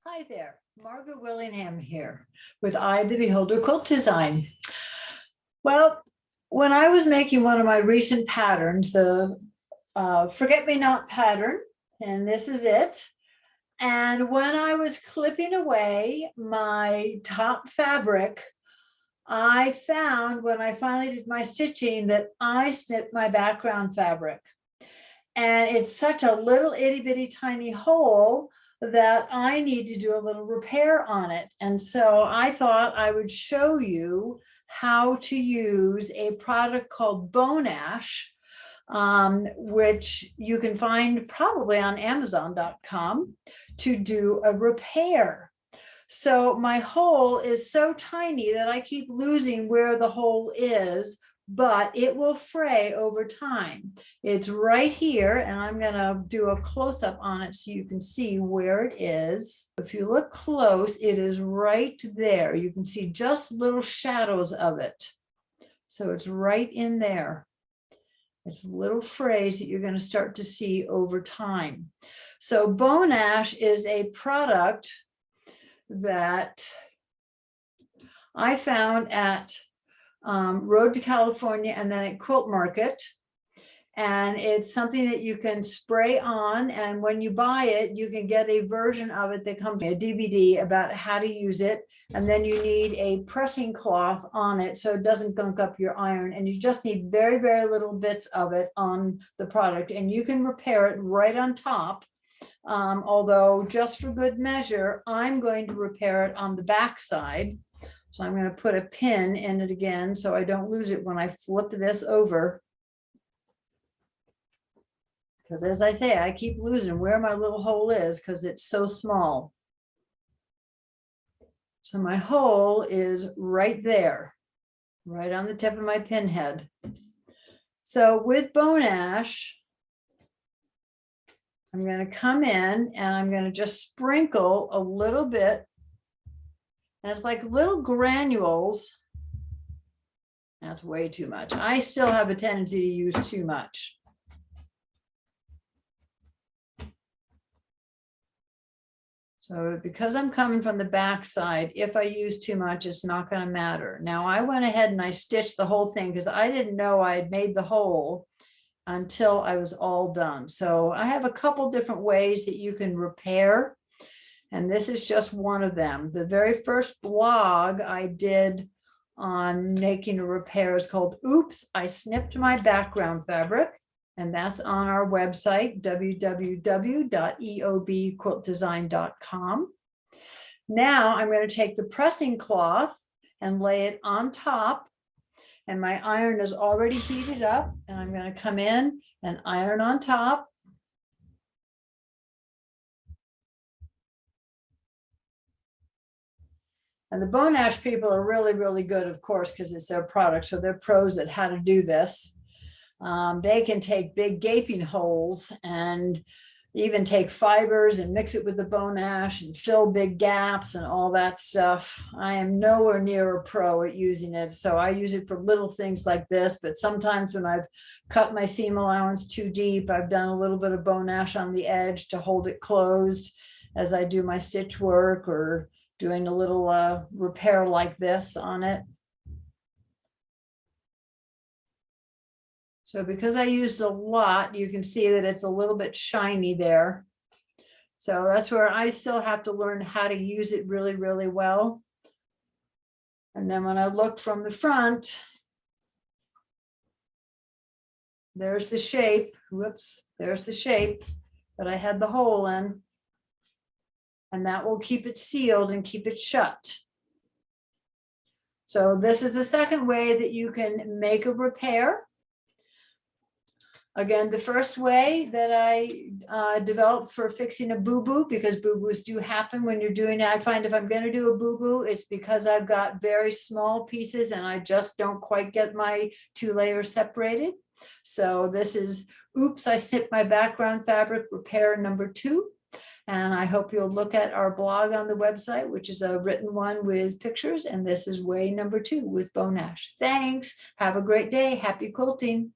Hi there, Margaret Willingham here with I, the Beholder Quilt Design. Well, when I was making one of my recent patterns, the Forget Me Not pattern, and this is it. And when I was clipping away my top fabric, I found when I finally did my stitching that I snipped my background fabric. And it's such a little itty bitty tiny hole that I need to do a little repair on it. And so I thought I would show you how to use a product called Bone Ash, which you can find probably on Amazon.com to do a repair. So my hole is so tiny that I keep losing where the hole is, but it will fray over time. It's right here, and I'm going to do a close-up on it so you can see where it is. If you look close, it is right there. You can see just little shadows of it. So it's right in there. It's little frays that you're going to start to see over time. So Bone Ash is a product that I found at Road to California and then at Quilt Market. And it's something that you can spray on. And when you buy it, you can get a version of it that comes with a DVD about how to use it. And then you need a pressing cloth on it so it doesn't gunk up your iron. And you just need very, very little bits of it on the product. And you can repair it right on top. Although just for good measure, I'm going to repair it on the back side. So I'm going to put a pin in it again so I don't lose it when I flip this over. Because as I say, I keep losing where my little hole is because it's so small. So my hole is right there, right on the tip of my pin head. So with Bone Ash, I'm going to come in and I'm going to just sprinkle a little bit. And it's like little granules. That's way too much. I still have a tendency to use too much. So because I'm coming from the back side, if I use too much, it's not going to matter. Now I went ahead and I stitched the whole thing because I didn't know I had made the hole until I was all done. So I have a couple different ways that you can repair. And this is just one of them. The very first blog I did on making a repair is called Oops, I Snipped My Background Fabric. And that's on our website, www.eobquiltdesign.com. Now I'm going to take the pressing cloth and lay it on top. And my iron is already heated up. And I'm going to come in and iron on top. And the Bone Ash people are really, really good, of course, because it's their product. So they're pros at how to do this. They can take big gaping holes and even take fibers and mix it with the Bone Ash and fill big gaps and all that stuff. I am nowhere near a pro at using it. So I use it for little things like this. But sometimes when I've cut my seam allowance too deep, I've done a little bit of Bone Ash on the edge to hold it closed as I do my stitch work or doing a little repair like this on it. So because I used a lot, you can see that it's a little bit shiny there. So that's where I still have to learn how to use it really, really well. And then when I look from the front, there's the shape. Whoops, there's the shape that I had the hole in. And that will keep it sealed and keep it shut. So this is the second way that you can make a repair. Again, the first way that I developed for fixing a boo-boo, because boo-boos do happen when you're doing it. I find if I'm going to do a boo-boo, it's because I've got very small pieces and I just don't quite get my two layers separated. So this is Oops, I Snipped My Background Fabric repair number 2. And I hope you'll look at our blog on the website, which is a written one with pictures. And this is way number 2 with Bone Ash. Thanks. Have a great day. Happy quilting.